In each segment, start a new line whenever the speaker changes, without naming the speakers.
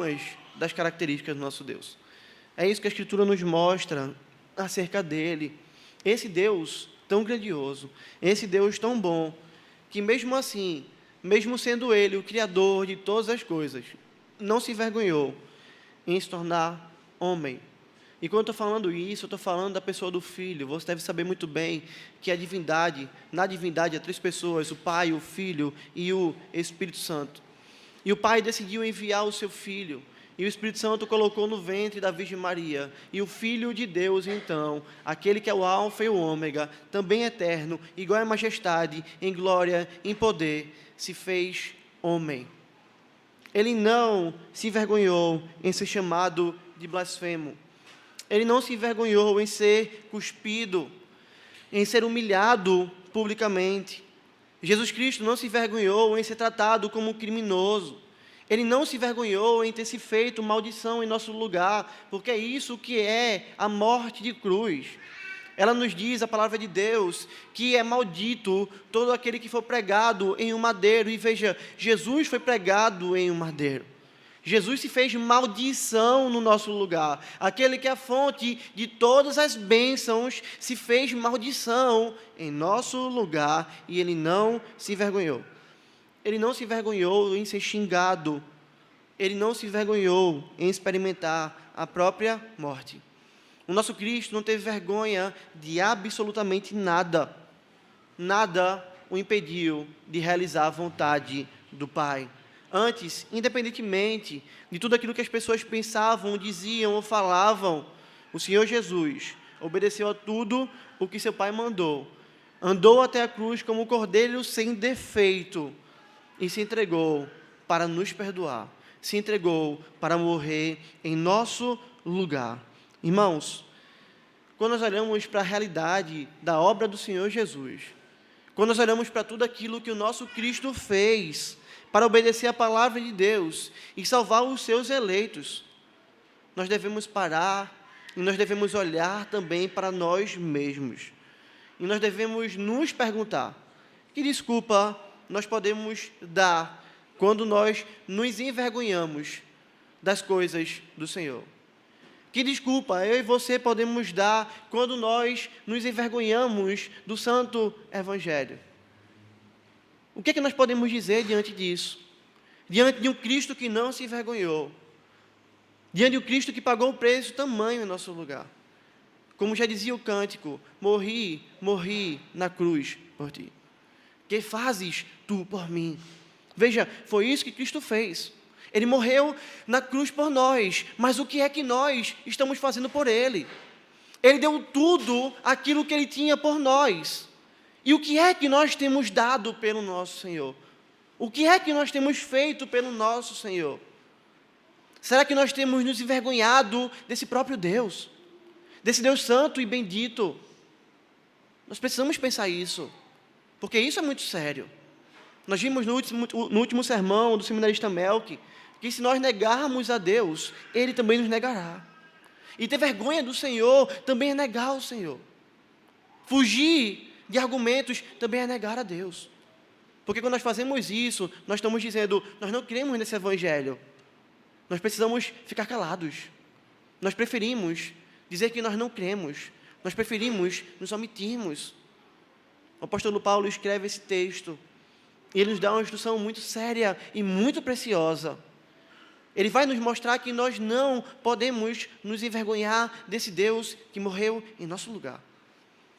algumas das características do nosso Deus. É isso que a Escritura nos mostra acerca dele. Esse Deus tão grandioso, esse Deus tão bom, que mesmo assim, mesmo sendo Ele o Criador de todas as coisas, não se envergonhou em se tornar homem. E quando eu estou falando isso, eu estou falando da pessoa do Filho. Você deve saber muito bem que a divindade, na divindade há 3 pessoas, o Pai, o Filho e o Espírito Santo. E o Pai decidiu enviar o seu Filho, e o Espírito Santo colocou no ventre da Virgem Maria. E o Filho de Deus, então, aquele que é o Alfa e o Ômega, também eterno, igual à majestade, em glória, em poder, se fez homem. Ele não se envergonhou em ser chamado de blasfemo. Ele não se envergonhou em ser cuspido, em ser humilhado publicamente. Jesus Cristo não se envergonhou em ser tratado como um criminoso. Ele não se envergonhou em ter se feito maldição em nosso lugar, porque é isso que é a morte de cruz. Ela nos diz, a palavra de Deus, que é maldito todo aquele que for pregado em um madeiro. E veja, Jesus foi pregado em um madeiro. Jesus se fez maldição no nosso lugar. Aquele que é a fonte de todas as bênçãos se fez maldição em nosso lugar e ele não se envergonhou. Ele não se envergonhou em ser xingado. Ele não se envergonhou em experimentar a própria morte. O nosso Cristo não teve vergonha de absolutamente nada. Nada o impediu de realizar a vontade do Pai. Antes, independentemente de tudo aquilo que as pessoas pensavam, diziam ou falavam, o Senhor Jesus obedeceu a tudo o que seu Pai mandou. Andou até a cruz como um cordeiro sem defeito e se entregou para nos perdoar. Se entregou para morrer em nosso lugar. Irmãos, quando nós olhamos para a realidade da obra do Senhor Jesus, quando nós olhamos para tudo aquilo que o nosso Cristo fez para obedecer a palavra de Deus e salvar os seus eleitos, nós devemos parar e nós devemos olhar também para nós mesmos. E nós devemos nos perguntar, que desculpa nós podemos dar quando nós nos envergonhamos das coisas do Senhor? Que desculpa eu e você podemos dar quando nós nos envergonhamos do Santo Evangelho? O que é que nós podemos dizer diante disso? Diante de um Cristo que não se envergonhou. Diante de um Cristo que pagou um preço tamanho em nosso lugar. Como já dizia o cântico, morri na cruz por ti. Que fazes tu por mim? Veja, foi isso que Cristo fez. Ele morreu na cruz por nós, mas o que é que nós estamos fazendo por Ele? Ele deu tudo aquilo que Ele tinha por nós. E o que é que nós temos dado pelo nosso Senhor? O que é que nós temos feito pelo nosso Senhor? Será que nós temos nos envergonhado desse próprio Deus? Desse Deus santo e bendito? Nós precisamos pensar isso, porque isso é muito sério. Nós vimos no último sermão do seminarista Melk, que se nós negarmos a Deus, Ele também nos negará. E ter vergonha do Senhor também é negar o Senhor. Fugir de argumentos também é negar a Deus. Porque quando nós fazemos isso, nós estamos dizendo, nós não cremos nesse Evangelho. Nós precisamos ficar calados. Nós preferimos dizer que nós não cremos. Nós preferimos nos omitirmos. O apóstolo Paulo escreve esse texto e ele nos dá uma instrução muito séria e muito preciosa. Ele vai nos mostrar que nós não podemos nos envergonhar desse Deus que morreu em nosso lugar.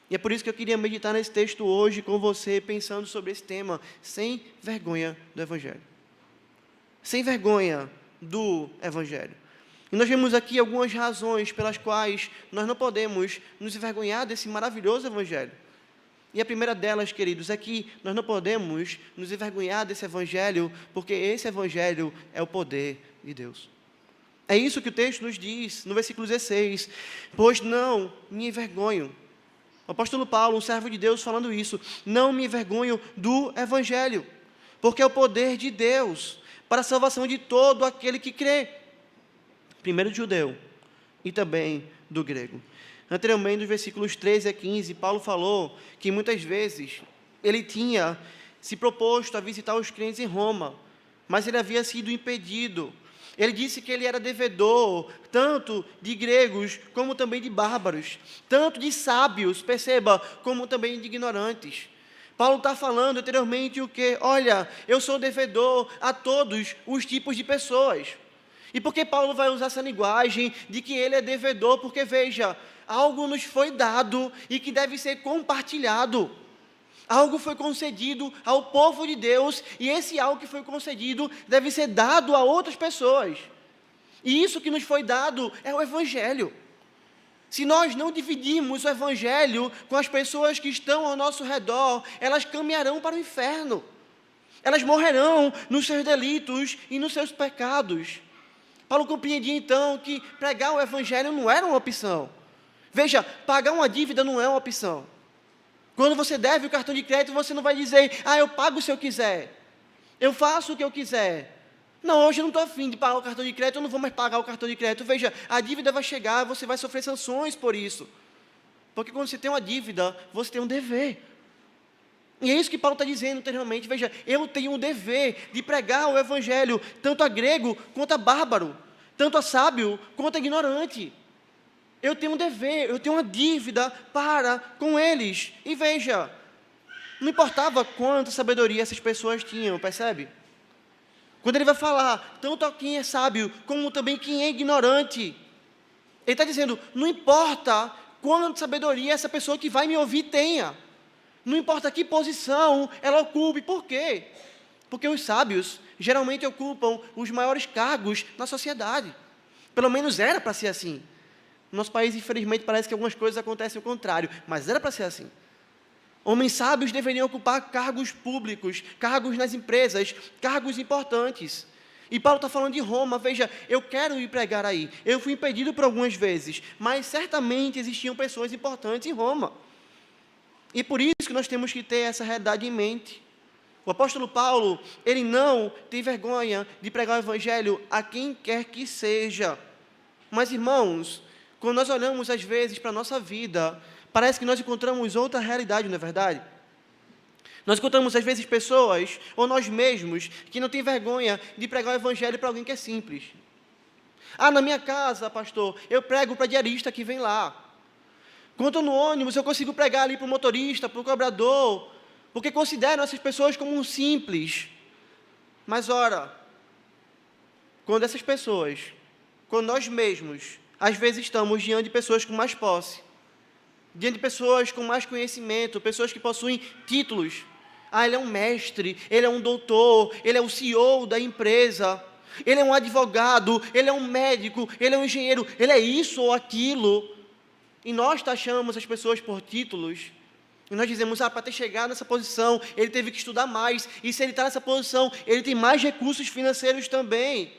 E é por isso que eu queria meditar nesse texto hoje com você, pensando sobre esse tema, sem vergonha do Evangelho. Sem vergonha do Evangelho. E nós vemos aqui algumas razões pelas quais nós não podemos nos envergonhar desse maravilhoso Evangelho. E a primeira delas, queridos, é que nós não podemos nos envergonhar desse Evangelho, porque esse Evangelho é o poder de Deus. É isso que o texto nos diz, no versículo 16. Pois não me envergonho. O apóstolo Paulo, um servo de Deus, falando isso. Não me envergonho do Evangelho, porque é o poder de Deus para a salvação de todo aquele que crê. Primeiro do judeu e também do grego. Anteriormente, nos versículos 13 a 15, Paulo falou que muitas vezes ele tinha se proposto a visitar os crentes em Roma, mas ele havia sido impedido. Ele disse que ele era devedor, tanto de gregos, como também de bárbaros, tanto de sábios, perceba, como também de ignorantes. Paulo está falando anteriormente o quê? Olha, eu sou devedor a todos os tipos de pessoas. E por que Paulo vai usar essa linguagem de que ele é devedor? Porque, veja, algo nos foi dado e que deve ser compartilhado. Algo foi concedido ao povo de Deus e esse algo que foi concedido deve ser dado a outras pessoas. E isso que nos foi dado é o Evangelho. Se nós não dividirmos o Evangelho com as pessoas que estão ao nosso redor, elas caminharão para o inferno. Elas morrerão nos seus delitos e nos seus pecados. Paulo compreendia então que pregar o Evangelho não era uma opção. Veja, pagar uma dívida não é uma opção. Quando você deve o cartão de crédito, você não vai dizer, eu pago se eu quiser, eu faço o que eu quiser. Não, hoje eu não estou afim de pagar o cartão de crédito, eu não vou mais pagar o cartão de crédito. Veja, a dívida vai chegar, você vai sofrer sanções por isso. Porque quando você tem uma dívida, você tem um dever. E é isso que Paulo está dizendo anteriormente. Veja, eu tenho um dever de pregar o Evangelho, tanto a grego quanto a bárbaro, tanto a sábio quanto a ignorante. Eu tenho um dever, eu tenho uma dívida para com eles. E veja, não importava quanta sabedoria essas pessoas tinham, percebe? Quando ele vai falar, tanto a quem é sábio, como também quem é ignorante, ele está dizendo, não importa quanta sabedoria essa pessoa que vai me ouvir tenha, não importa que posição ela ocupe, por quê? Porque os sábios geralmente ocupam os maiores cargos na sociedade, pelo menos era para ser assim. No nosso país, infelizmente, parece que algumas coisas acontecem ao contrário, mas era para ser assim. Homens sábios deveriam ocupar cargos públicos, cargos nas empresas, cargos importantes. E Paulo está falando de Roma, veja, eu quero ir pregar aí. Eu fui impedido por algumas vezes, mas certamente existiam pessoas importantes em Roma. E por isso que nós temos que ter essa realidade em mente. O apóstolo Paulo, ele não tem vergonha de pregar o Evangelho a quem quer que seja. Mas, irmãos, quando nós olhamos, às vezes, para a nossa vida, parece que nós encontramos outra realidade, não é verdade? Nós encontramos, às vezes, pessoas, ou nós mesmos, que não têm vergonha de pregar o Evangelho para alguém que é simples. Na minha casa, pastor, eu prego para diarista que vem lá. Quando estou no ônibus, eu consigo pregar ali para o motorista, para o cobrador, porque considero essas pessoas como um simples. Mas, ora, quando essas pessoas, quando nós mesmos, às vezes estamos diante de pessoas com mais posse, diante de pessoas com mais conhecimento, pessoas que possuem títulos. Ele é um mestre, ele é um doutor, ele é o CEO da empresa, ele é um advogado, ele é um médico, ele é um engenheiro, ele é isso ou aquilo. E nós taxamos as pessoas por títulos. E nós dizemos, para ter chegado nessa posição, ele teve que estudar mais. E se ele está nessa posição, ele tem mais recursos financeiros também.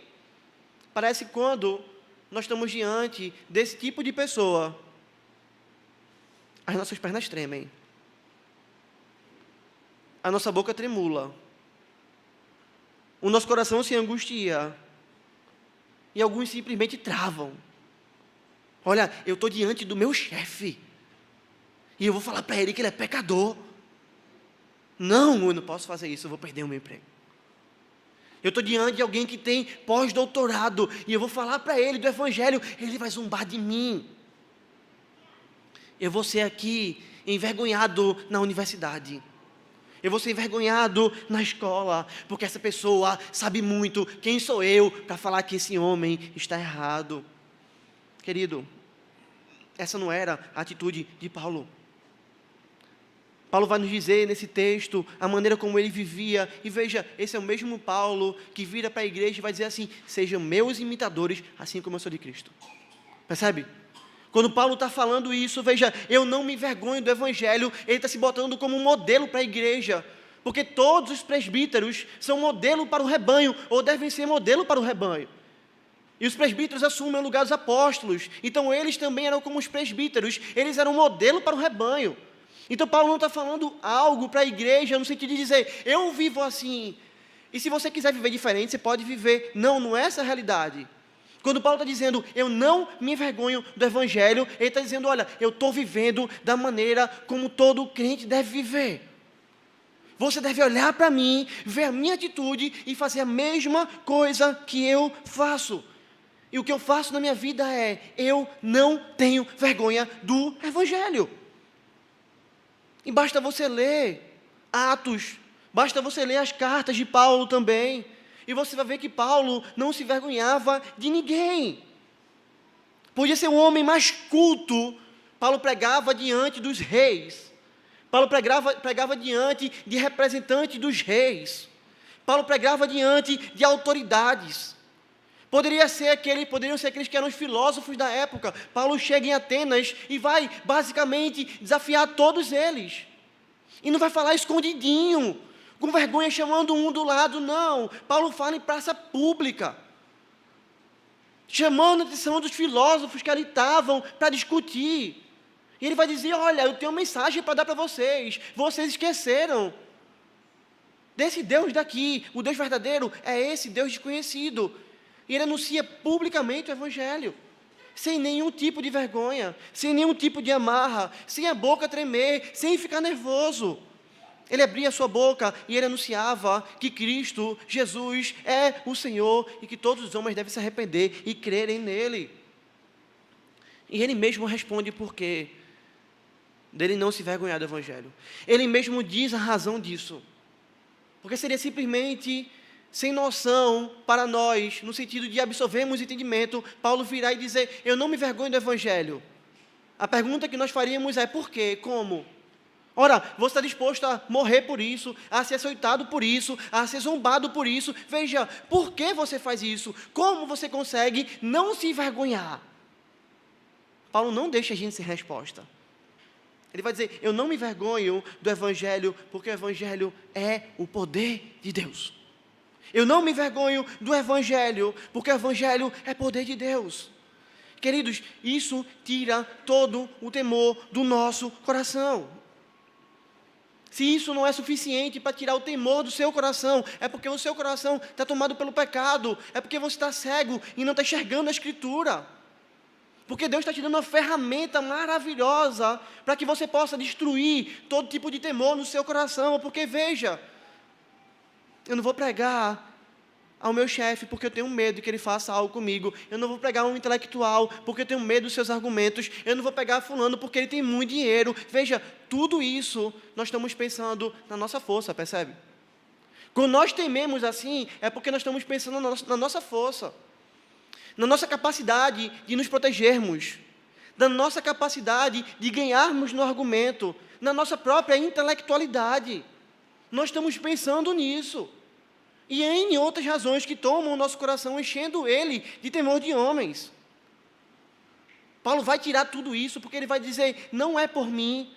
Parece que quando nós estamos diante desse tipo de pessoa, as nossas pernas tremem, a nossa boca tremula, o nosso coração se angustia, e alguns simplesmente travam. Olha, eu estou diante do meu chefe, e eu vou falar para ele que ele é pecador. Não, eu não posso fazer isso, eu vou perder o meu emprego. Eu estou diante de alguém que tem pós-doutorado, e eu vou falar para ele do Evangelho, ele vai zombar de mim. Eu vou ser aqui envergonhado na universidade. Eu vou ser envergonhado na escola, porque essa pessoa sabe muito. Quem sou eu para falar que esse homem está errado? Querido, essa não era a atitude de Paulo. Paulo vai nos dizer nesse texto a maneira como ele vivia. E veja, esse é o mesmo Paulo que vira para a igreja e vai dizer assim, sejam meus imitadores, assim como eu sou de Cristo. Percebe? Quando Paulo está falando isso, veja, eu não me envergonho do Evangelho, ele está se botando como um modelo para a igreja, porque todos os presbíteros são modelo para o rebanho, ou devem ser modelo para o rebanho. E os presbíteros assumem o lugar dos apóstolos, então eles também eram como os presbíteros, eles eram modelo para o rebanho. Então Paulo não está falando algo para a igreja, no sentido de dizer, eu vivo assim, e se você quiser viver diferente, você pode viver. Não, não é essa a realidade. Quando Paulo está dizendo, eu não me envergonho do Evangelho, ele está dizendo, olha, eu estou vivendo da maneira como todo crente deve viver. Você deve olhar para mim, ver a minha atitude e fazer a mesma coisa que eu faço. E o que eu faço na minha vida eu não tenho vergonha do Evangelho. E basta você ler Atos, basta você ler as cartas de Paulo também, e você vai ver que Paulo não se envergonhava de ninguém. Podia ser o homem mais culto, Paulo pregava diante dos reis. Paulo pregava diante de representantes dos reis. Paulo pregava diante de autoridades. Poderiam ser aqueles que eram os filósofos da época. Paulo chega em Atenas e vai, basicamente, desafiar todos eles. E não vai falar escondidinho, com vergonha, chamando um do lado, não. Paulo fala em praça pública, chamando a atenção dos filósofos que ali estavam para discutir. E ele vai dizer, olha, eu tenho uma mensagem para dar para vocês. Vocês esqueceram desse Deus daqui. O Deus verdadeiro é esse Deus desconhecido. E ele anuncia publicamente o Evangelho, sem nenhum tipo de vergonha, sem nenhum tipo de amarra, sem a boca tremer, sem ficar nervoso. Ele abria a sua boca e ele anunciava que Cristo, Jesus, é o Senhor e que todos os homens devem se arrepender e crerem nele. E ele mesmo responde por quê dele não se vergonhar do Evangelho. Ele mesmo diz a razão disso. Porque seria simplesmente sem noção para nós, no sentido de absorvermos entendimento, Paulo virar e dizer, eu não me vergonho do Evangelho. A pergunta que nós faríamos é, por quê? Como? Ora, você está disposto a morrer por isso, a ser açoitado por isso, a ser zombado por isso. Veja, por que você faz isso? Como você consegue não se envergonhar? Paulo não deixa a gente sem resposta. Ele vai dizer, eu não me envergonho do Evangelho, porque o Evangelho é o poder de Deus. Eu não me envergonho do Evangelho, porque o Evangelho é poder de Deus. Queridos, isso tira todo o temor do nosso coração. Se isso não é suficiente para tirar o temor do seu coração, é porque o seu coração está tomado pelo pecado, é porque você está cego e não está enxergando a Escritura. Porque Deus está te dando uma ferramenta maravilhosa para que você possa destruir todo tipo de temor no seu coração. Porque veja, eu não vou pregar ao meu chefe porque eu tenho medo que ele faça algo comigo. Eu não vou pregar a um intelectual porque eu tenho medo dos seus argumentos. Eu não vou pegar fulano porque ele tem muito dinheiro. Veja, tudo isso nós estamos pensando na nossa força, percebe? Quando nós tememos assim, é porque nós estamos pensando na nossa força, na nossa capacidade de nos protegermos, na nossa capacidade de ganharmos no argumento, na nossa própria intelectualidade. Nós estamos pensando nisso. E em outras razões que tomam o nosso coração, enchendo ele de temor de homens. Paulo vai tirar tudo isso, porque ele vai dizer, não é por mim.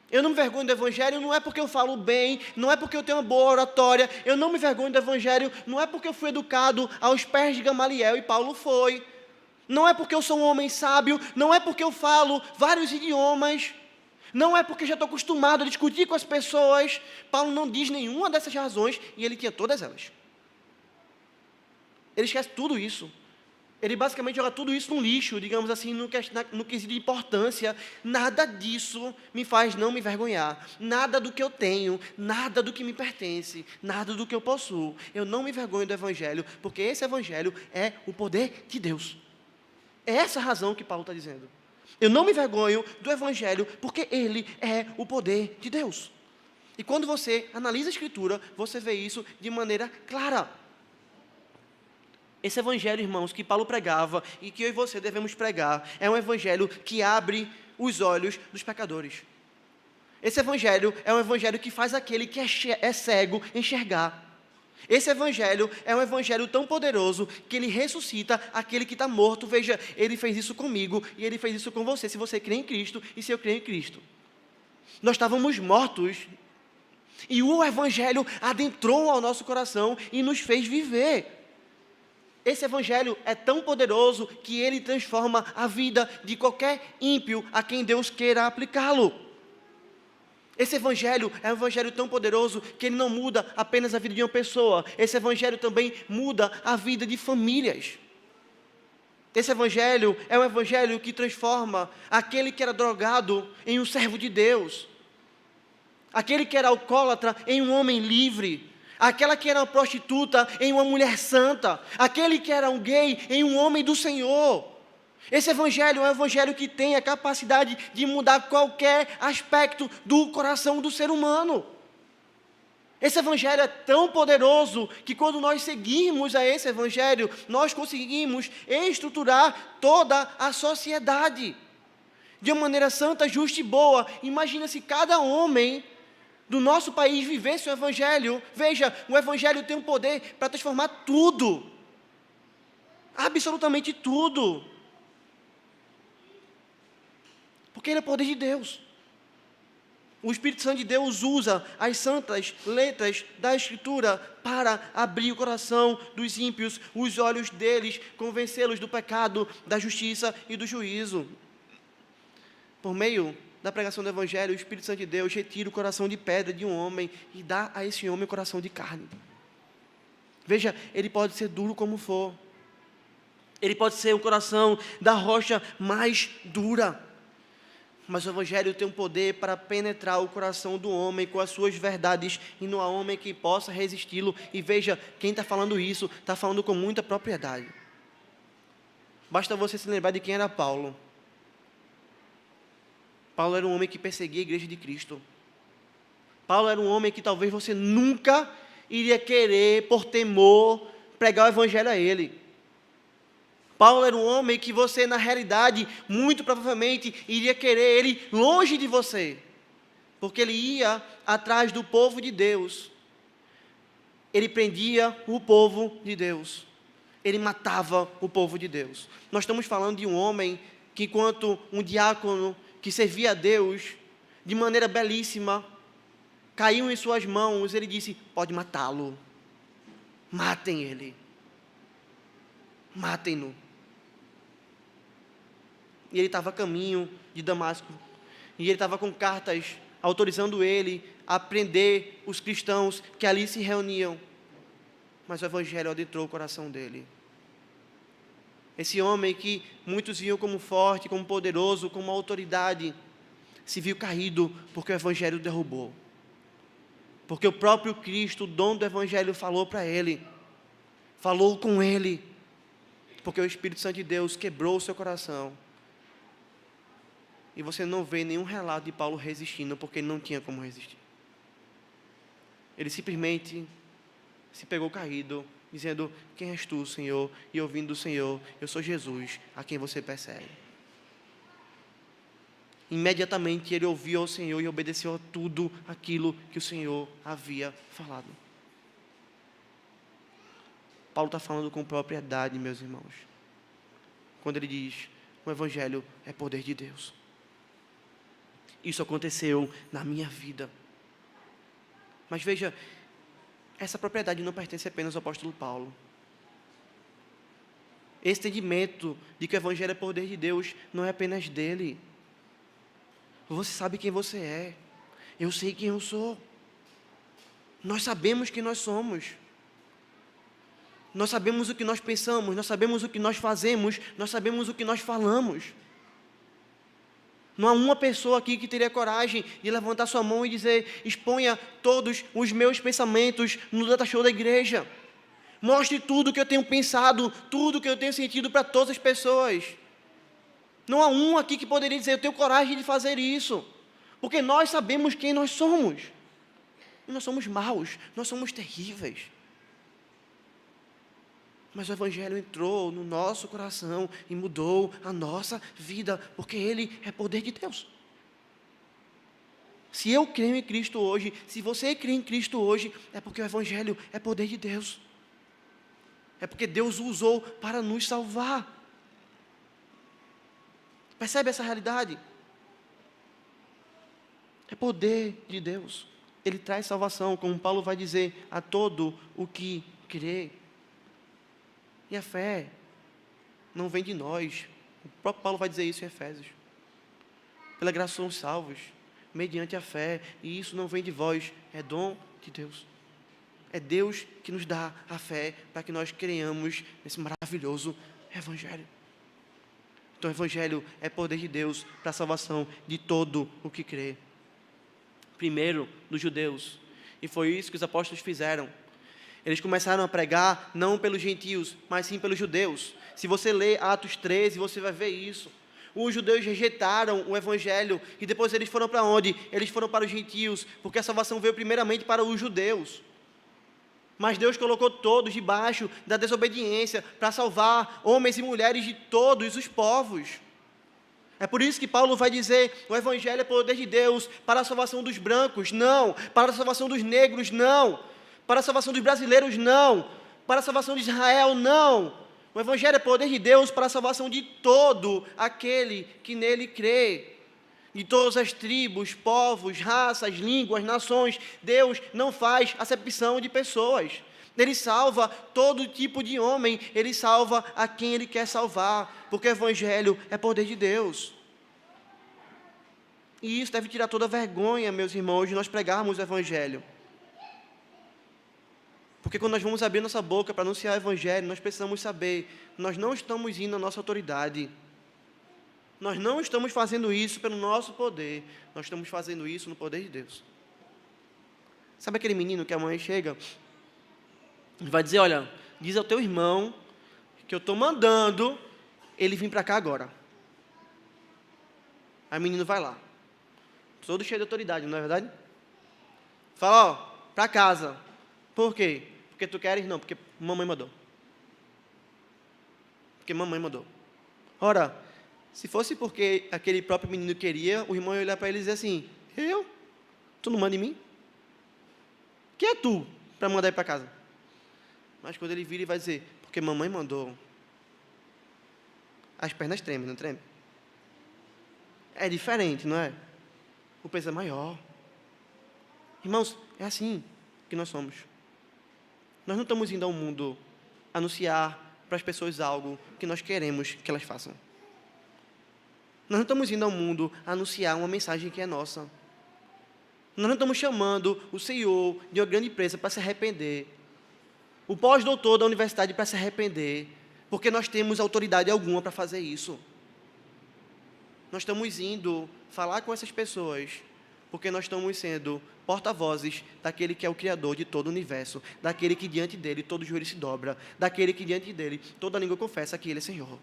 Eu não me vergonho do Evangelho, não é porque eu falo bem, não é porque eu tenho uma boa oratória, eu não me vergonho do Evangelho, não é porque eu fui educado aos pés de Gamaliel, e Paulo foi. Não é porque eu sou um homem sábio, não é porque eu falo vários idiomas, não é porque já estou acostumado a discutir com as pessoas. Paulo não diz nenhuma dessas razões, e ele tinha todas elas. Ele esquece tudo isso. Ele basicamente joga tudo isso no lixo, digamos assim, no quesito de importância. Nada disso me faz não me envergonhar. Nada do que eu tenho, nada do que me pertence, nada do que eu possuo. Eu não me envergonho do Evangelho, porque esse Evangelho é o poder de Deus. É essa a razão que Paulo está dizendo. Eu não me envergonho do Evangelho, porque ele é o poder de Deus. E quando você analisa a Escritura, você vê isso de maneira clara. Esse Evangelho, irmãos, que Paulo pregava e que eu e você devemos pregar, é um Evangelho que abre os olhos dos pecadores. Esse Evangelho é um Evangelho que faz aquele que é cego enxergar. Esse Evangelho é um Evangelho tão poderoso que ele ressuscita aquele que está morto. Veja, ele fez isso comigo e ele fez isso com você, se você crê em Cristo e se eu creio em Cristo. Nós estávamos mortos e o Evangelho adentrou ao nosso coração e nos fez viver. Esse Evangelho é tão poderoso que ele transforma a vida de qualquer ímpio a quem Deus queira aplicá-lo. Esse Evangelho é um Evangelho tão poderoso que ele não muda apenas a vida de uma pessoa. Esse Evangelho também muda a vida de famílias. Esse Evangelho é um Evangelho que transforma aquele que era drogado em um servo de Deus. aquele que era alcoólatra em um homem livre, aquela que era uma prostituta em uma mulher santa, aquele que era um gay em um homem do Senhor. Esse evangelho é um evangelho que tem a capacidade de mudar qualquer aspecto do coração do ser humano. Esse evangelho é tão poderoso que quando nós seguimos a esse evangelho, nós conseguimos estruturar toda a sociedade de uma maneira santa, justa e boa. Imagina se cada homem do nosso país vivesse o evangelho. Veja, o evangelho tem o poder para transformar tudo, absolutamente tudo, porque ele é o poder de Deus. O Espírito Santo de Deus usa as santas letras da Escritura para abrir o coração dos ímpios, os olhos deles, convencê-los do pecado, da justiça e do juízo. Por meio da pregação do Evangelho, o Espírito Santo de Deus retira o coração de pedra de um homem e dá a esse homem o coração de carne. Veja, ele pode ser duro como for. Ele pode ser o coração da rocha mais dura. Mas o Evangelho tem um poder para penetrar o coração do homem com as suas verdades, e não há homem que possa resisti-lo. E veja, quem está falando isso, está falando com muita propriedade. Basta você se lembrar de quem era Paulo. Paulo era um homem que perseguia a igreja de Cristo. Paulo era um homem que talvez você nunca iria querer, por temor, pregar o Evangelho a ele. Paulo era um homem que você, na realidade, muito provavelmente, iria querer ele longe de você, porque ele ia atrás do povo de Deus, ele prendia o povo de Deus, ele matava o povo de Deus. Nós estamos falando de um homem que, enquanto um diácono que servia a Deus de maneira belíssima, caiu em suas mãos, ele disse: pode matá-lo, matem ele, matem-no. E ele estava a caminho de Damasco, e ele estava com cartas autorizando ele a prender os cristãos que ali se reuniam, mas o Evangelho adentrou o coração dele. Esse homem que muitos viam como forte, como poderoso, como autoridade, se viu caído porque o Evangelho o derrubou, porque o próprio Cristo, o dono do Evangelho, falou para ele, falou com ele, porque o Espírito Santo de Deus quebrou o seu coração. E você não vê nenhum relato de Paulo resistindo, porque ele não tinha como resistir. Ele simplesmente se pegou caído, dizendo: quem és tu, Senhor? E ouvindo do Senhor: eu sou Jesus, a quem você persegue. Imediatamente ele ouviu ao Senhor e obedeceu a tudo aquilo que o Senhor havia falado. Paulo está falando com propriedade, meus irmãos, quando ele diz: o Evangelho é poder de Deus. Isso aconteceu na minha vida. Mas veja, essa propriedade não pertence apenas ao apóstolo Paulo. Esse entendimento de que o Evangelho é poder de Deus não é apenas dele. Você sabe quem você é. Eu sei quem eu sou. Nós sabemos quem nós somos. Nós sabemos o que nós pensamos, nós sabemos o que nós fazemos, nós sabemos o que nós falamos. Não há uma pessoa aqui que teria coragem de levantar sua mão e dizer: exponha todos os meus pensamentos no data show da igreja. Mostre tudo que eu tenho pensado, tudo que eu tenho sentido para todas as pessoas. Não há um aqui que poderia dizer: eu tenho coragem de fazer isso. Porque nós sabemos quem nós somos. E nós somos maus, nós somos terríveis. Mas o Evangelho entrou no nosso coração e mudou a nossa vida, porque ele é poder de Deus. Se eu creio em Cristo hoje, se você crê em Cristo hoje, é porque o Evangelho é poder de Deus. É porque Deus o usou para nos salvar. Percebe essa realidade? É poder de Deus. Ele traz salvação, como Paulo vai dizer, a todo o que crê. E a fé não vem de nós. O próprio Paulo vai dizer isso em Efésios. Pela graça somos salvos, mediante a fé. E isso não vem de vós, é dom de Deus. É Deus que nos dá a fé para que nós creiamos nesse maravilhoso Evangelho. Então o Evangelho é poder de Deus para a salvação de todo o que crê. Primeiro, dos judeus. E foi isso que os apóstolos fizeram. Eles começaram a pregar não pelos gentios, mas sim pelos judeus. Se você ler Atos 13, você vai ver isso. Os judeus rejeitaram o evangelho e depois eles foram para onde? Eles foram para os gentios, porque a salvação veio primeiramente para os judeus. Mas Deus colocou todos debaixo da desobediência para salvar homens e mulheres de todos os povos. É por isso que Paulo vai dizer, o evangelho é poder de Deus para a salvação dos brancos, não. Para a salvação dos negros, não. Para a salvação dos brasileiros, não. Para a salvação de Israel, não. O evangelho é poder de Deus para a salvação de todo aquele que nele crê. De todas as tribos, povos, raças, línguas, nações. Deus não faz acepção de pessoas. Ele salva todo tipo de homem, Ele salva a quem Ele quer salvar, porque o evangelho é poder de Deus. E isso deve tirar toda a vergonha, meus irmãos, de nós pregarmos o evangelho. Porque quando nós vamos abrir nossa boca para anunciar o evangelho, nós precisamos saber, nós não estamos indo à nossa autoridade. Nós não estamos fazendo isso pelo nosso poder, nós estamos fazendo isso no poder de Deus. Sabe aquele menino que a mãe chega e vai dizer, olha, diz ao teu irmão que eu estou mandando ele vir para cá agora. Aí o menino vai lá, todo cheio de autoridade, não é verdade? Fala, ó, para casa. Por quê? Porque tu queres? Não, porque mamãe mandou. Porque mamãe mandou. Ora, se fosse porque aquele próprio menino queria, o irmão ia olhar para ele e dizer assim, eu? Tu não manda em mim? Quem é tu para mandar ir para casa? Mas quando ele vira e vai dizer, porque mamãe mandou, as pernas tremem, não tremem? É diferente, não é? O peso é maior. Irmãos, é assim que nós somos. Nós não estamos indo ao mundo anunciar para as pessoas algo que nós queremos que elas façam. Nós não estamos indo ao mundo anunciar uma mensagem que é nossa. Nós não estamos chamando o CEO de uma grande empresa para se arrepender. O pós-doutor da universidade para se arrepender. Porque nós temos autoridade alguma para fazer isso. Nós estamos indo falar com essas pessoas porque nós estamos sendo porta-vozes daquele que é o Criador de todo o universo, daquele que diante dele todo joelho se dobra, daquele que diante dele toda língua confessa que Ele é Senhor.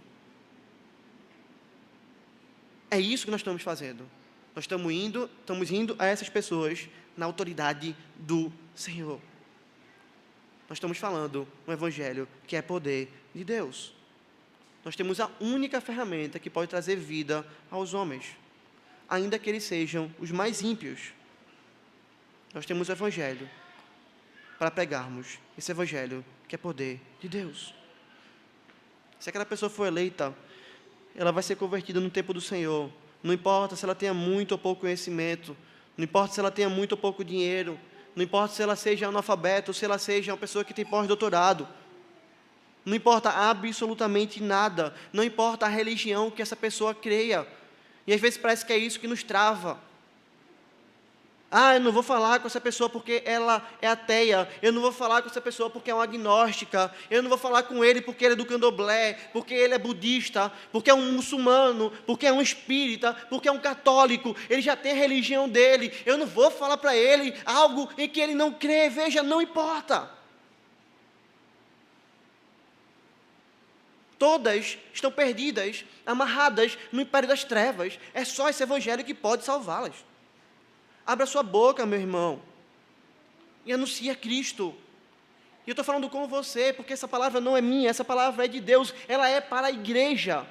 É isso que nós estamos fazendo. Nós estamos indo a essas pessoas na autoridade do Senhor. Nós estamos falando um evangelho que é poder de Deus. Nós temos a única ferramenta que pode trazer vida aos homens, ainda que eles sejam os mais ímpios. Nós temos o evangelho para pregarmos esse evangelho que é poder de Deus. Se aquela pessoa for eleita, ela vai ser convertida no tempo do Senhor. Não importa se ela tenha muito ou pouco conhecimento, não importa se ela tenha muito ou pouco dinheiro, não importa se ela seja analfabeta ou se ela seja uma pessoa que tem pós-doutorado. Não importa absolutamente nada. Não importa a religião que essa pessoa creia. E às vezes parece que é isso que nos trava. Eu não vou falar com essa pessoa porque ela é ateia. Eu não vou falar com essa pessoa porque é uma agnóstica. Eu não vou falar com ele porque ele é do candomblé, porque ele é budista, porque é um muçulmano, porque é um espírita, porque é um católico. Ele já tem a religião dele. Eu não vou falar para ele algo em que ele não crê. Veja, não importa. Todas estão perdidas, amarradas no império das trevas. É só esse evangelho que pode salvá-las. Abra sua boca, meu irmão, e anuncie a Cristo. E eu estou falando com você, porque essa palavra não é minha, essa palavra é de Deus, ela é para a igreja.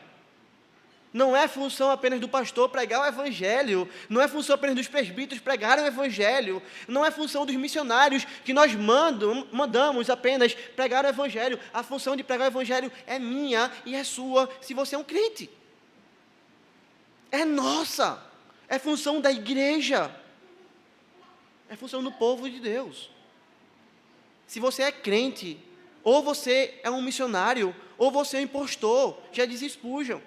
Não é função apenas do pastor pregar o evangelho, não é função apenas dos presbíteros pregarem o evangelho, não é função dos missionários que nós mandamos apenas pregar o evangelho. A função de pregar o evangelho é minha e é sua, se você é um crente. É nossa, é função da igreja. É função do povo de Deus. Se você é crente, ou você é um missionário, ou você é um impostor, já diz Spurgeon.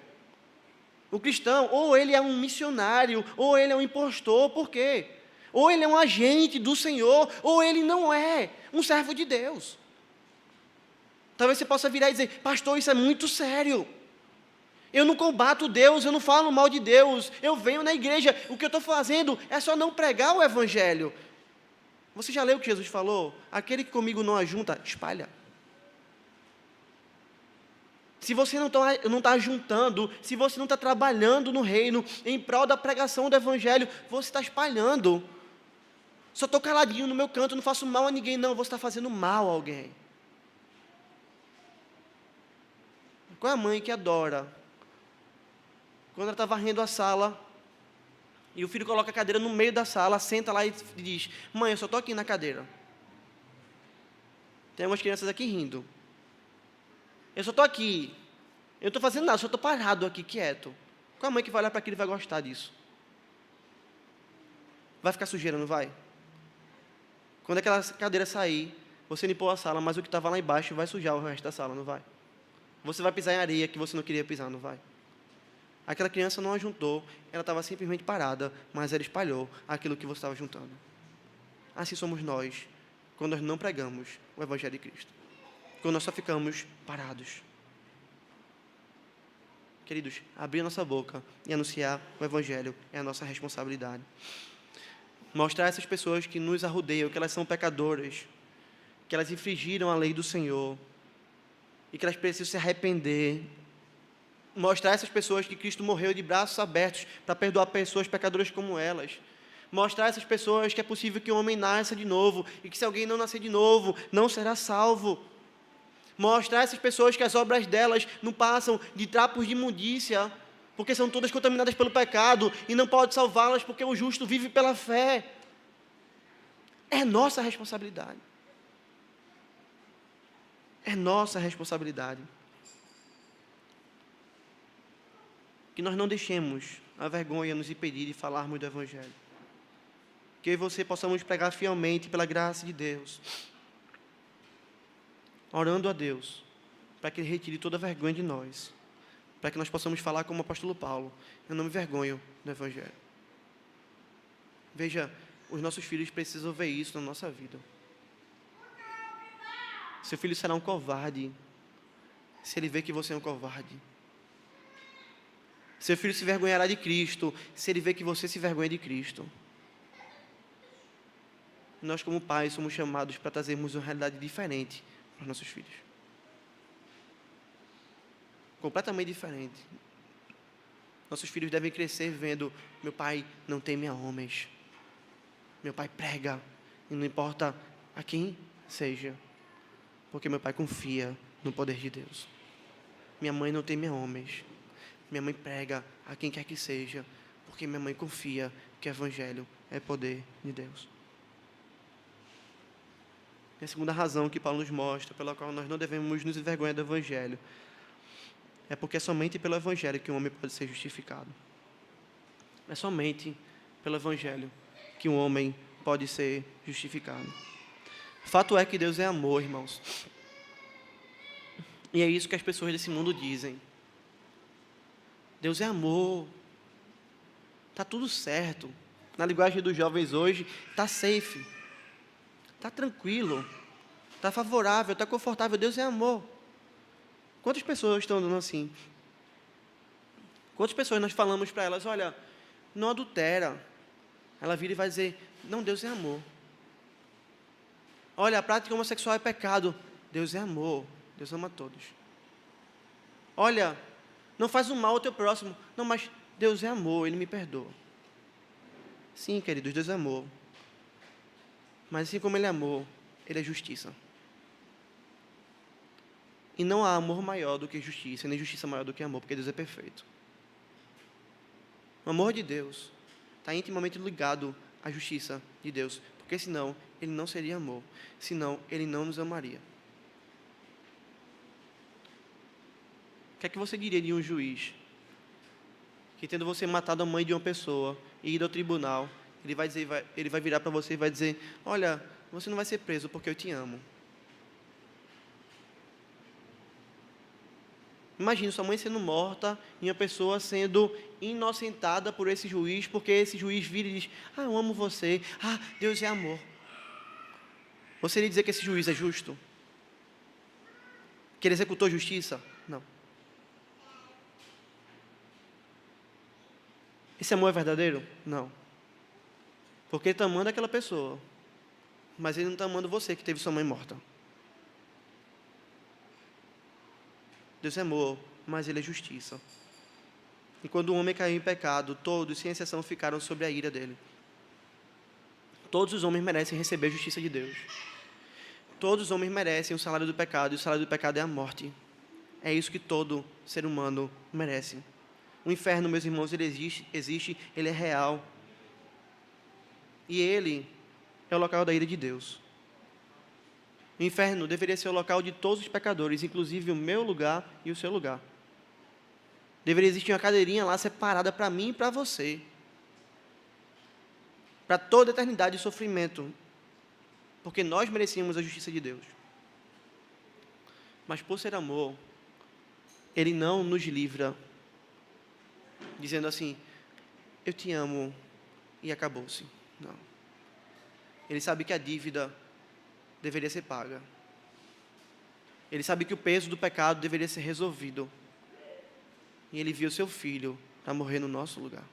O cristão, ou ele é um missionário, ou ele é um impostor, por quê? Ou ele é um agente do Senhor, ou ele não é um servo de Deus. Talvez você possa virar e dizer, pastor, isso é muito sério. Eu não combato Deus, eu não falo mal de Deus. Eu venho na igreja, o que eu estou fazendo é só não pregar o evangelho. Você já leu o que Jesus falou? Aquele que comigo não ajunta, espalha. Se você não está juntando, se você não está trabalhando no reino, em prol da pregação do evangelho, você está espalhando. Só estou caladinho no meu canto, não faço mal a ninguém, não, você está fazendo mal a alguém. Qual é a mãe que adora? Quando ela está varrendo a sala, e o filho coloca a cadeira no meio da sala, senta lá e diz: mãe, eu só estou aqui na cadeira. Tem algumas crianças aqui rindo. Eu só estou aqui. Eu não estou fazendo nada, só estou parado aqui, quieto. Qual a mãe que vai olhar para aquilo e vai gostar disso? Vai ficar sujeira, não vai? Quando aquela cadeira sair, você limpou a sala, mas o que estava lá embaixo vai sujar o resto da sala, não vai? Você vai pisar em areia que você não queria pisar, não vai? Aquela criança não ajuntou, ela estava simplesmente parada, mas ela espalhou aquilo que você estava juntando. Assim somos nós, quando nós não pregamos o Evangelho de Cristo. Quando nós só ficamos parados. Queridos, abrir a nossa boca e anunciar o Evangelho é a nossa responsabilidade. Mostrar a essas pessoas que nos arrodeiam, que elas são pecadoras, que elas infringiram a lei do Senhor e que elas precisam se arrepender. Mostrar a essas pessoas que Cristo morreu de braços abertos para perdoar pessoas pecadoras como elas. Mostrar a essas pessoas que é possível que um homem nasça de novo e que se alguém não nascer de novo, não será salvo. Mostrar a essas pessoas que as obras delas não passam de trapos de imundícia, porque são todas contaminadas pelo pecado e não pode salvá-las porque o justo vive pela fé. É nossa responsabilidade. É nossa responsabilidade. Que nós não deixemos a vergonha nos impedir de falarmos do Evangelho. Que eu e você possamos pregar fielmente pela graça de Deus, orando a Deus, para que Ele retire toda a vergonha de nós, para que nós possamos falar como o apóstolo Paulo: eu não me vergonho do Evangelho. Veja, os nossos filhos precisam ver isso na nossa vida. Seu filho será um covarde se ele ver que você é um covarde. Seu filho se vergonhará de Cristo se ele ver que você se vergonha de Cristo. Nós, como pais, somos chamados para trazermos uma realidade diferente para os nossos filhos. Completamente diferente. Nossos filhos devem crescer vendo: meu pai não teme a homens. Meu pai prega, e não importa a quem seja, porque meu pai confia no poder de Deus. Minha mãe não teme a homens. Minha mãe prega a quem quer que seja, porque minha mãe confia que o Evangelho é poder de Deus. E a segunda razão que Paulo nos mostra, pela qual nós não devemos nos envergonhar do Evangelho, é porque é somente pelo Evangelho que um homem pode ser justificado. É somente pelo Evangelho que um homem pode ser justificado. Fato é que Deus é amor, irmãos. E é isso que as pessoas desse mundo dizem. Deus é amor. Está tudo certo. Na linguagem dos jovens hoje, está safe. Está tranquilo. Está favorável, está confortável. Deus é amor. Quantas pessoas estão andando assim? Quantas pessoas nós falamos para elas: olha, não adultera. Ela vira e vai dizer: não, Deus é amor. Olha, a prática homossexual é pecado. Deus é amor. Deus ama todos. Olha, não faz o mal ao teu próximo. Não, mas Deus é amor, Ele me perdoa. Sim, queridos, Deus é amor. Mas assim como Ele é amor, Ele é justiça. E não há amor maior do que justiça, nem justiça maior do que amor, porque Deus é perfeito. O amor de Deus está intimamente ligado à justiça de Deus, porque senão Ele não seria amor, senão Ele não nos amaria. O que é que você diria de um juiz que, tendo você matado a mãe de uma pessoa e ido ao tribunal, ele vai virar para você e vai dizer: olha, você não vai ser preso porque eu te amo. Imagine sua mãe sendo morta e uma pessoa sendo inocentada por esse juiz, porque esse juiz vira e diz: ah, eu amo você, ah, Deus é amor. Você iria dizer que esse juiz é justo? Que ele executou justiça? Não. Esse amor é verdadeiro? Não. Porque ele está amando aquela pessoa, mas ele não está amando você que teve sua mãe morta. Deus é amor, mas ele é justiça. E quando o homem caiu em pecado, todos, sem exceção, ficaram sob a ira dele. Todos os homens merecem receber a justiça de Deus. Todos os homens merecem o salário do pecado, e o salário do pecado é a morte. É isso que todo ser humano merece. O inferno, meus irmãos, ele existe, ele é real. E ele é o local da ira de Deus. O inferno deveria ser o local de todos os pecadores, inclusive o meu lugar e o seu lugar. Deveria existir uma cadeirinha lá separada para mim e para você. Para toda a eternidade de sofrimento. Porque nós merecíamos a justiça de Deus. Mas por ser amor, ele não nos livra dizendo assim, eu te amo e acabou-se. Não. Ele sabe que a dívida deveria ser paga. Ele sabe que o peso do pecado deveria ser resolvido. E ele viu seu filho para morrer no nosso lugar.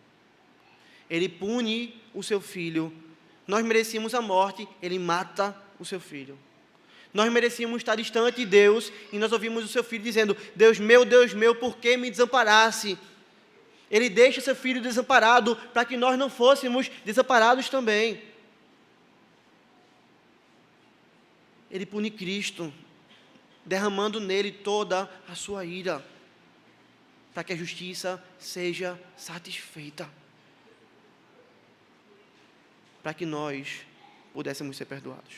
Ele pune o seu filho. Nós merecíamos a morte, ele mata o seu filho. Nós merecíamos estar distante de Deus, e nós ouvimos o seu filho dizendo, Deus meu, por que me desamparasse? Ele deixa seu filho desamparado, para que nós não fôssemos desamparados também. Ele pune Cristo, derramando nele toda a sua ira, para que a justiça seja satisfeita, para que nós pudéssemos ser perdoados.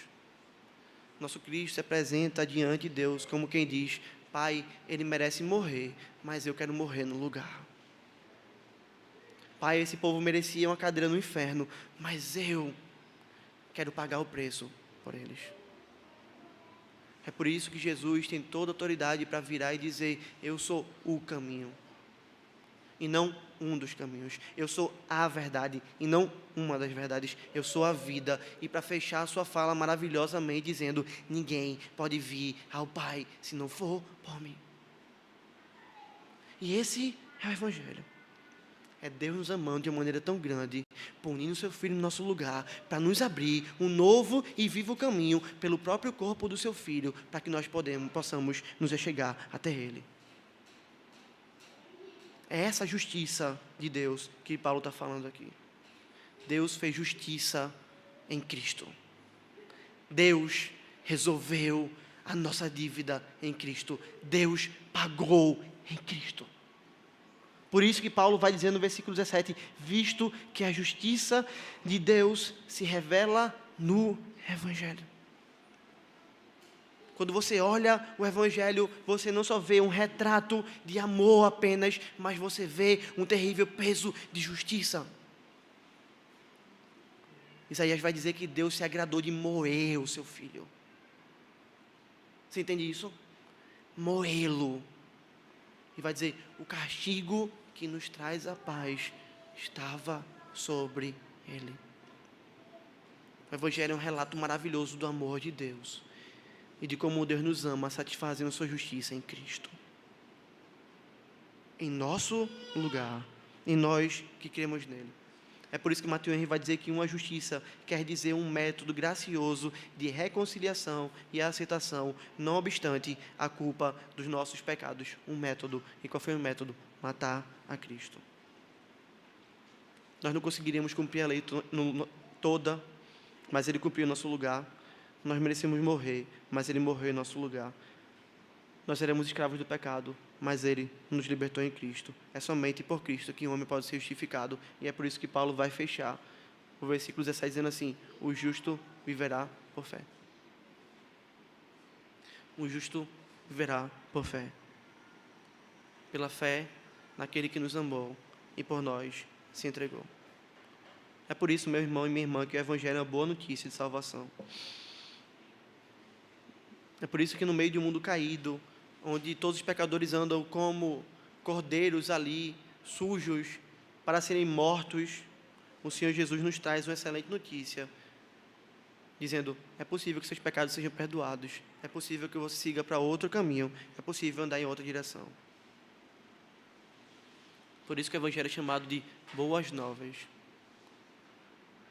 Nosso Cristo se apresenta diante de Deus como quem diz, Pai, ele merece morrer, mas eu quero morrer no lugar. Pai, esse povo merecia uma cadeira no inferno, mas eu quero pagar o preço por eles. É por isso que Jesus tem toda a autoridade para virar e dizer, eu sou o caminho, e não um dos caminhos. Eu sou a verdade, e não uma das verdades. Eu sou a vida. E para fechar a sua fala maravilhosamente, dizendo, ninguém pode vir ao Pai, se não for por mim. E esse é o Evangelho. É Deus nos amando de uma maneira tão grande, punindo seu Filho no nosso lugar, para nos abrir um novo e vivo caminho pelo próprio corpo do seu Filho, para que nós possamos nos achegar até Ele. É essa justiça de Deus que Paulo está falando aqui. Deus fez justiça em Cristo. Deus resolveu a nossa dívida em Cristo. Deus pagou em Cristo. Por isso que Paulo vai dizer no versículo 17, visto que a justiça de Deus se revela no Evangelho. Quando você olha o Evangelho, você não só vê um retrato de amor apenas, mas você vê um terrível peso de justiça. Isaías vai dizer que Deus se agradou de moer o seu filho. Você entende isso? Moê-lo. E vai dizer, o castigo que nos traz a paz estava sobre ele. O Evangelho é um relato maravilhoso do amor de Deus e de como Deus nos ama, satisfazendo sua justiça em Cristo. Em nosso lugar, em nós que cremos nele. É por isso que Matthew Henry vai dizer que uma justiça quer dizer um método gracioso de reconciliação e aceitação, não obstante a culpa dos nossos pecados. Um método. E qual foi o método? Matar a Cristo. Nós não conseguiríamos cumprir a lei toda, mas ele cumpriu em nosso lugar. Nós merecemos morrer, mas ele morreu em nosso lugar. Nós seremos escravos do pecado, mas ele nos libertou em Cristo. É somente por Cristo que o homem pode ser justificado. E é por isso que Paulo vai fechar o versículo 17 dizendo assim, o justo viverá por fé. O justo viverá por fé. Pela fé naquele que nos amou e por nós se entregou. É por isso, meu irmão e minha irmã, que o Evangelho é uma boa notícia de salvação. É por isso que no meio de um mundo caído, onde todos os pecadores andam como cordeiros ali, sujos, para serem mortos, o Senhor Jesus nos traz uma excelente notícia, dizendo, é possível que seus pecados sejam perdoados, é possível que você siga para outro caminho, é possível andar em outra direção. Por isso que o evangelho é chamado de boas novas.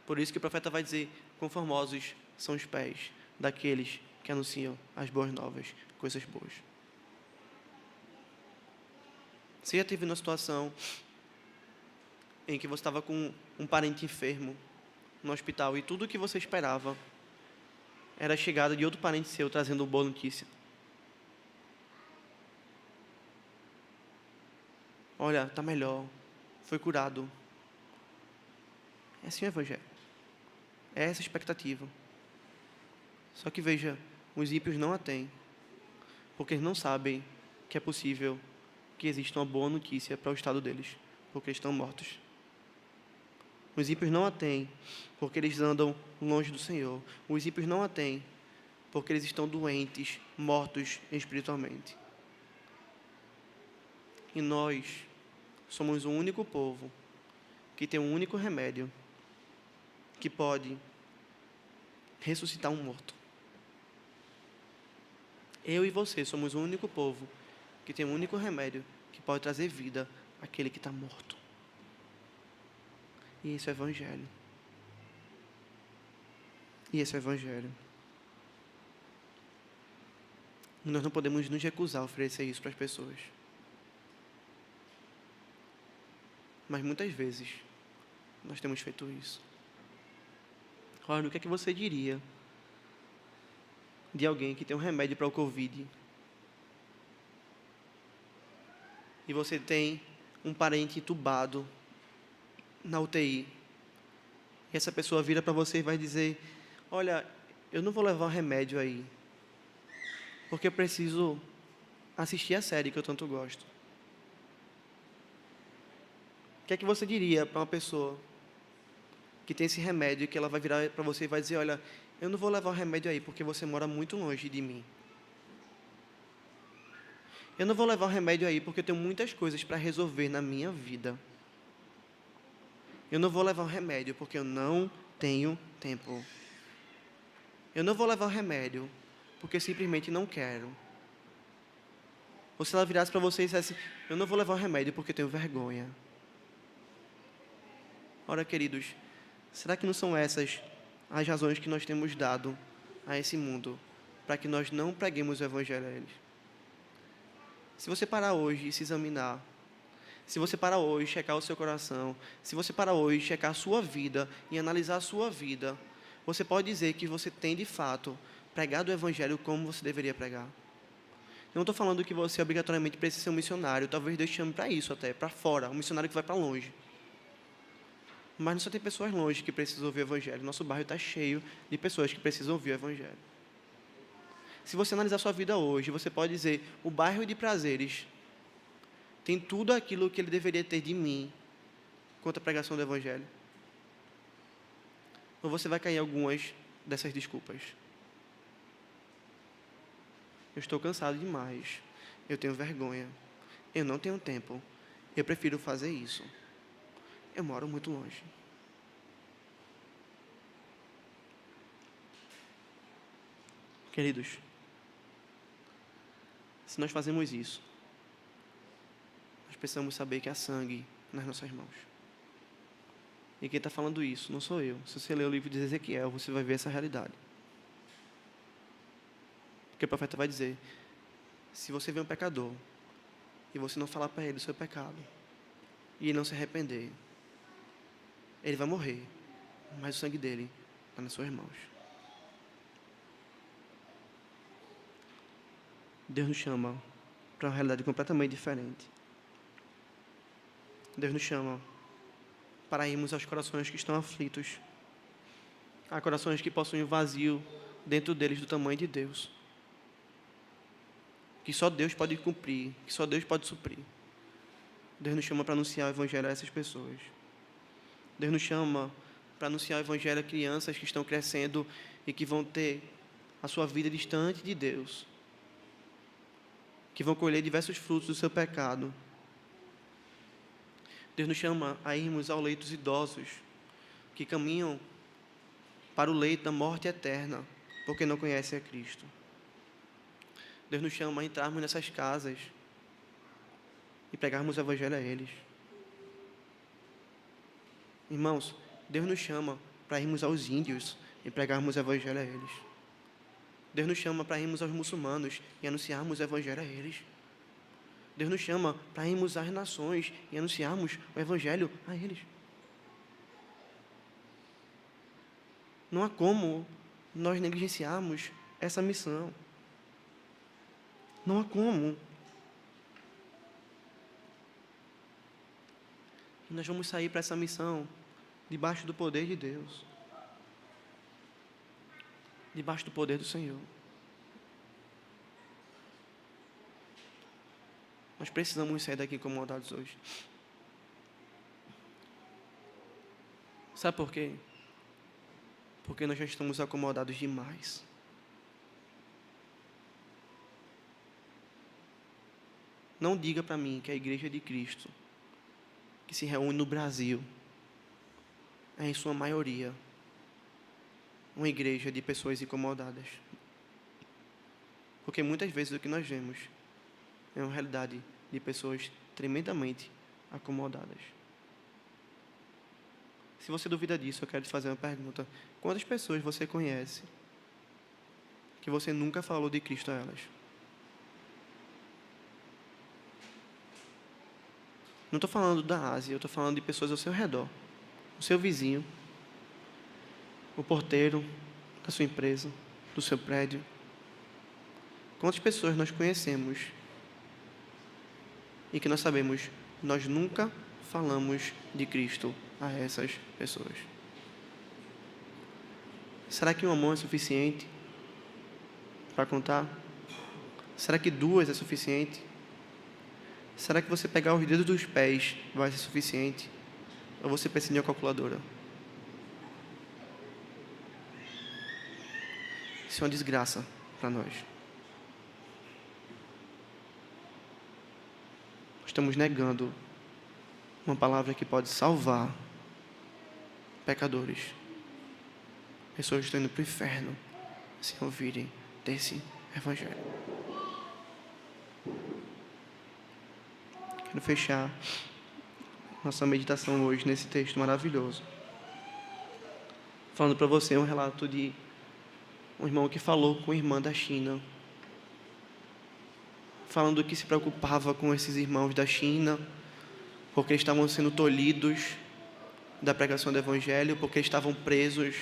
Por isso que o profeta vai dizer: quão formosos são os pés daqueles que anunciam as boas novas, coisas boas. Você já teve uma situação em que você estava com um parente enfermo no hospital e tudo o que você esperava era a chegada de outro parente seu trazendo uma boa notícia? Olha, está melhor, foi curado. É assim o evangelho. É essa a expectativa. Só que veja, os ímpios não a têm, porque eles não sabem que é possível que exista uma boa notícia para o estado deles, porque eles estão mortos. Os ímpios não a têm, porque eles andam longe do Senhor. Os ímpios não a têm, porque eles estão doentes, mortos espiritualmente. E nós somos o único povo que tem um único remédio que pode ressuscitar um morto. Eu e você somos o único povo que tem um único remédio que pode trazer vida àquele que está morto. E esse é o evangelho. E esse é o evangelho. E nós não podemos nos recusar a oferecer isso para as pessoas. Mas muitas vezes nós temos feito isso. Olha, o que é que você diria de alguém que tem um remédio para o Covid e você tem um parente entubado na UTI e essa pessoa vira para você e vai dizer: olha, eu não vou levar um remédio aí, porque eu preciso assistir a série que eu tanto gosto. O que é que você diria para uma pessoa que tem esse remédio e que ela vai virar para você e vai dizer: olha, eu não vou levar o remédio aí porque você mora muito longe de mim. Eu não vou levar o remédio aí porque eu tenho muitas coisas para resolver na minha vida. Eu não vou levar o remédio porque eu não tenho tempo. Eu não vou levar o remédio porque eu simplesmente não quero. Ou se ela virasse para você e dissesse: eu não vou levar o remédio porque eu tenho vergonha. Ora, queridos, será que não são essas as razões que nós temos dado a esse mundo para que nós não preguemos o evangelho a eles? Se você parar hoje e se examinar, se você parar hoje e checar o seu coração, se você parar hoje e checar a sua vida e analisar a sua vida, você pode dizer que você tem, de fato, pregado o evangelho como você deveria pregar. Eu não estou falando que você obrigatoriamente precisa ser um missionário, talvez Deus chame para isso até, para fora, um missionário que vai para longe. Mas não só tem pessoas longe que precisam ouvir o evangelho, nosso bairro está cheio de pessoas que precisam ouvir o evangelho. Se você analisar sua vida hoje, você pode dizer: o bairro de Prazeres tem tudo aquilo que ele deveria ter de mim quanto à pregação do evangelho. Ou você vai cair em algumas dessas desculpas. Eu estou cansado demais. Eu tenho vergonha. Eu não tenho tempo. Eu prefiro fazer isso. Eu moro muito longe. Queridos, se nós fazemos isso, nós precisamos saber que há sangue nas nossas mãos. E quem está falando isso não sou eu. Se você ler o livro de Ezequiel, você vai ver essa realidade. Porque o profeta vai dizer: se você vê um pecador e você não falar para ele o seu pecado e ele não se arrepender, ele vai morrer, mas o sangue dele está nas suas mãos. Deus nos chama para uma realidade completamente diferente. Deus nos chama para irmos aos corações que estão aflitos, a corações que possuem um vazio dentro deles do tamanho de Deus, que só Deus pode cumprir, que só Deus pode suprir. Deus nos chama para anunciar o evangelho a essas pessoas. Deus nos chama para anunciar o evangelho a crianças que estão crescendo e que vão ter a sua vida distante de Deus, que vão colher diversos frutos do seu pecado. Deus nos chama a irmos ao leito dos idosos que caminham para o leito da morte eterna, porque não conhecem a Cristo. Deus nos chama a entrarmos nessas casas e pregarmos o evangelho a eles. Irmãos, Deus nos chama para irmos aos índios e pregarmos o evangelho a eles. Deus nos chama para irmos aos muçulmanos e anunciarmos o evangelho a eles. Deus nos chama para irmos às nações e anunciarmos o evangelho a eles. Não há como nós negligenciarmos essa missão. Não há como. E nós vamos sair para essa missão debaixo do poder de Deus. Debaixo do poder do Senhor. Nós precisamos sair daqui incomodados hoje. Sabe por quê? Porque nós já estamos acomodados demais. Não diga para mim que a Igreja de Cristo, que se reúne no Brasil, é em sua maioria uma igreja de pessoas incomodadas. Porque muitas vezes o que nós vemos é uma realidade de pessoas tremendamente acomodadas. Se você duvida disso, eu quero te fazer uma pergunta. Quantas pessoas você conhece que você nunca falou de Cristo a elas? Não estou falando da Ásia, eu estou falando de pessoas ao seu redor. O seu vizinho, o porteiro da sua empresa, do seu prédio. Quantas pessoas nós conhecemos e que nós sabemos, nós nunca falamos de Cristo a essas pessoas? Será que uma mão é suficiente para contar? Será que duas é suficiente? Será que você pegar os dedos dos pés vai ser suficiente? Ou você precisa de uma calculadora? Isso é uma desgraça para nós. Estamos negando uma palavra que pode salvar pecadores. Pessoas que estão indo para o inferno se ouvirem desse evangelho. Quero fechar nossa meditação hoje nesse texto maravilhoso, falando para você um relato de um irmão que falou com a irmã da China, falando que se preocupava com esses irmãos da China, porque eles estavam sendo tolhidos da pregação do evangelho, porque eles estavam presos.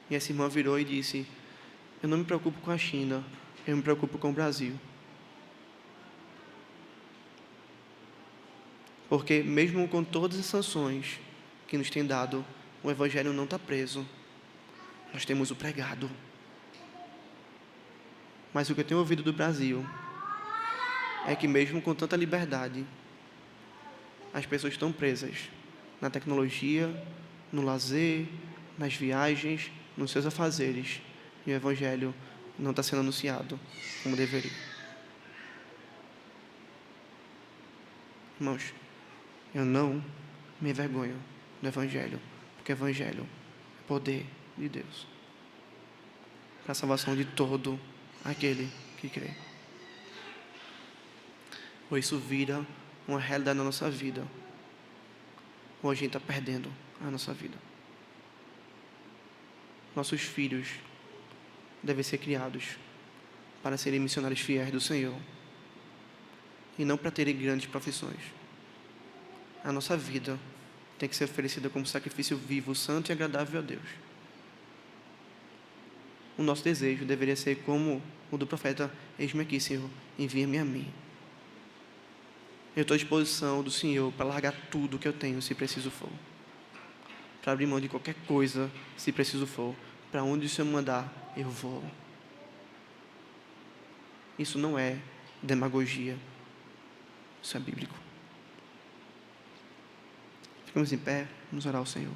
E essa irmã virou e disse: eu não me preocupo com a China, eu me preocupo com o Brasil. Porque mesmo com todas as sanções que nos tem dado, o evangelho não está preso. Nós temos o pregado. Mas o que eu tenho ouvido do Brasil é que mesmo com tanta liberdade, as pessoas estão presas na tecnologia, no lazer, nas viagens, nos seus afazeres. E o evangelho não está sendo anunciado como deveria. Irmãos, eu não me envergonho do evangelho, porque o evangelho é poder de Deus para a salvação de todo aquele que crê. Ou isso vira uma realidade na nossa vida, ou a gente está perdendo a nossa vida. Nossos filhos devem ser criados para serem missionários fiéis do Senhor e não para terem grandes profissões. A nossa vida tem que ser oferecida como sacrifício vivo, santo e agradável a Deus. O nosso desejo deveria ser como o do profeta: eis-me aqui, Senhor, envia-me a mim. Eu estou à disposição do Senhor para largar tudo que eu tenho, se preciso for. Para abrir mão de qualquer coisa, se preciso for. Para onde o Senhor me mandar, eu vou. Isso não é demagogia. Isso é bíblico. Ficamos em pé, vamos orar ao Senhor.